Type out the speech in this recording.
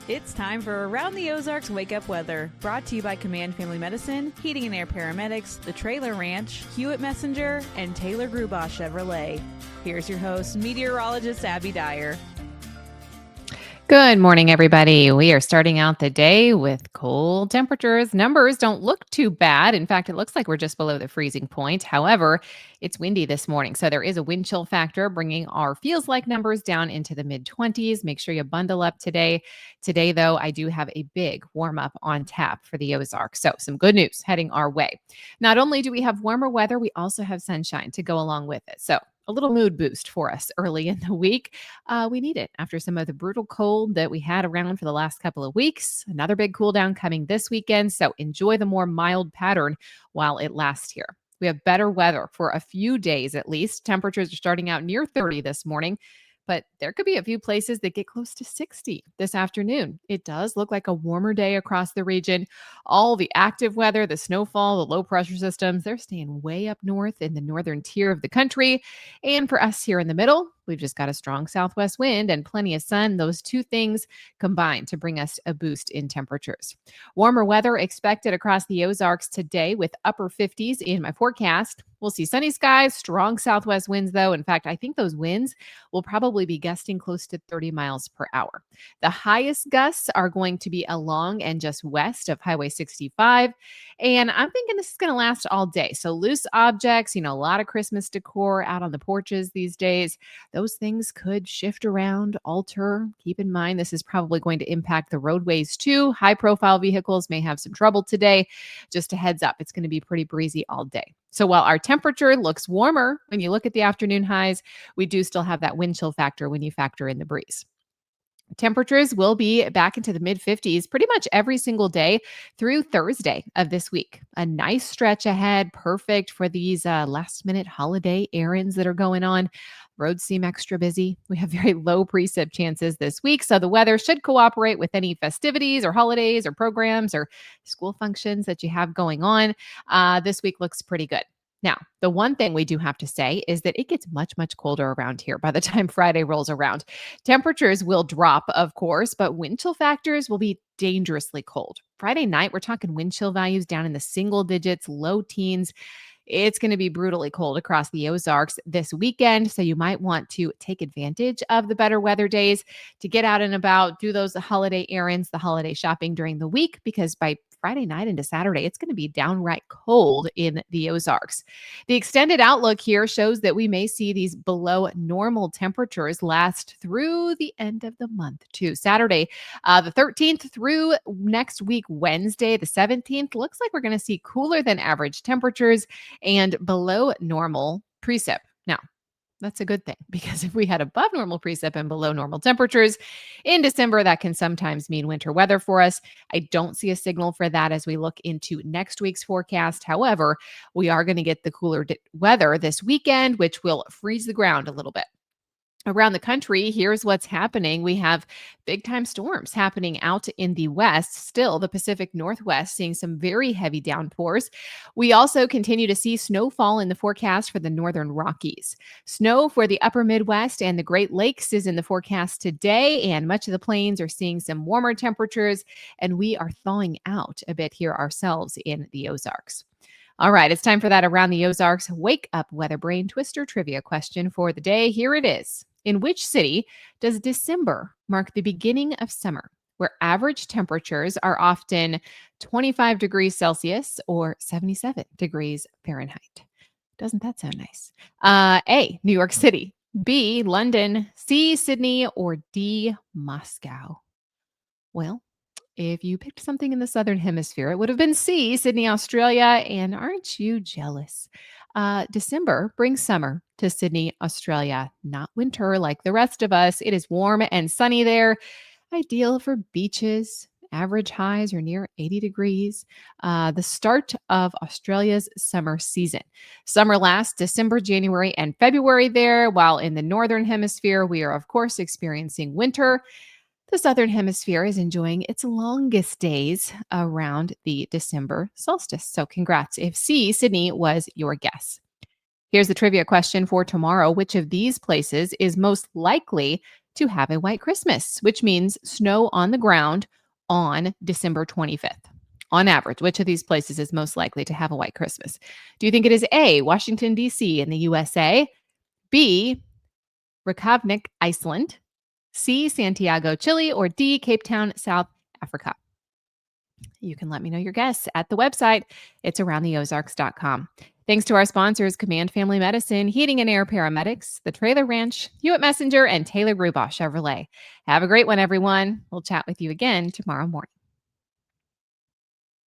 It's time for Around the Ozarks Wake Up Weather, brought to you by Command Family Medicine, Heating and Air Paramedics, The Trailer Ranch, Hewitt Messenger, and Taylor Grubaugh Chevrolet. Here's your host, meteorologist Abby Dyer. Good morning, everybody. We are starting out the day with cold temperatures. Numbers don't look too bad. In fact, it looks like we're just below the freezing point. However, it's windy this morning, so there is a wind chill factor bringing our feels like numbers down into the mid-20s. Make sure you bundle up today. Today, though, I do have a big warm up on tap for the Ozarks. So some good news heading our way. Not only do we have warmer weather, we also have sunshine to go along with it. So a little mood boost for us early in the week. We need it after some of the brutal cold that we had around for the last couple of weeks. Another big cool down coming this weekend. So enjoy the more mild pattern while it lasts here. We have better weather for a few days at least. Temperatures are starting out near 30 this morning, but there could be a few places that get close to 60 this afternoon. It does look like a warmer day across the region. All the active weather, the snowfall, the low pressure systems, they're staying way up north in the northern tier of the country. And for us here in the middle, we've just got a strong southwest wind and plenty of sun. Those two things combine to bring us a boost in temperatures. Warmer weather expected across the Ozarks today with upper 50s in my forecast. We'll see sunny skies, strong southwest winds, though. In fact, I think those winds will probably be gusting close to 30 miles per hour. The highest gusts are going to be along and just west of Highway 65. And I'm thinking this is going to last all day. So loose objects, a lot of Christmas decor out on the porches these days. Those things could shift around, alter. Keep in mind, this is probably going to impact the roadways too. High profile vehicles may have some trouble today. Just a heads up, it's going to be pretty breezy all day. So while our temperature looks warmer when you look at the afternoon highs, we do still have that wind chill factor when you factor in the breeze. Temperatures will be back into the mid 50s pretty much every single day through Thursday of this week. A nice stretch ahead, perfect for these last minute holiday errands that are going on. Roads seem extra busy. We have very low precip chances this week, so the weather should cooperate with any festivities or holidays or programs or school functions that you have going on. This week looks pretty good. Now, the one thing we do have to say is that it gets much, much colder around here by the time Friday rolls around. Temperatures will drop, of course, but wind chill factors will be dangerously cold. Friday night, we're talking wind chill values down in the single digits, low teens. It's going to be brutally cold across the Ozarks this weekend, so you might want to take advantage of the better weather days to get out and about, do those holiday errands, the holiday shopping during the week, because by Friday night into Saturday, it's going to be downright cold in the Ozarks. The extended outlook here shows that we may see these below normal temperatures last through the end of the month too. Saturday, the 13th through next week, Wednesday, the 17th, looks like we're going to see cooler than average temperatures and below normal precip. Now, that's a good thing, because if we had above normal precip and below normal temperatures in December, that can sometimes mean winter weather for us. I don't see a signal for that as we look into next week's forecast. However, we are going to get the cooler weather this weekend, which will freeze the ground a little bit. Around the country, here's what's happening. We have big time storms happening out in the west, still the Pacific Northwest, seeing some very heavy downpours. We also continue to see snowfall in the forecast for the northern Rockies. Snow for the upper Midwest and the Great Lakes is in the forecast today, and much of the plains are seeing some warmer temperatures, and we are thawing out a bit here ourselves in the Ozarks. All right, it's time for that Around the Ozarks Wake Up Weather Brain Twister trivia question for the day. Here it is. In which city does December mark the beginning of summer, where average temperatures are often 25 degrees Celsius or 77 degrees Fahrenheit? Doesn't that sound nice? A, New York City, B, London, C, Sydney, or D, Moscow? Well, if you picked something in the Southern Hemisphere, it would have been C, Sydney, Australia. And aren't you jealous? December brings summer to Sydney, Australia, not winter like the rest of us. It is warm and sunny there, ideal for beaches. Average highs are near 80 degrees. The start of Australia's summer season. Summer lasts December, January, and February there, while in the Northern Hemisphere, we are, of course, experiencing winter. The Southern Hemisphere is enjoying its longest days around the December solstice. So congrats if C, Sydney, was your guess. Here's the trivia question for tomorrow. Which of these places is most likely to have a white Christmas, which means snow on the ground on December 25th. On average, which of these places is most likely to have a white Christmas? Do you think it is A, Washington, D.C. in the USA, B, Reykjavik, Iceland, C, Santiago, Chile, or D, Cape Town, South Africa? You can let me know your guess at the website. It's aroundtheozarks.com. Thanks to our sponsors, Command Family Medicine, Heating and Air Paramedics, The Trailer Ranch, Hewitt Messenger, and Taylor Grubaugh Chevrolet. Have a great one, everyone. We'll chat with you again tomorrow morning.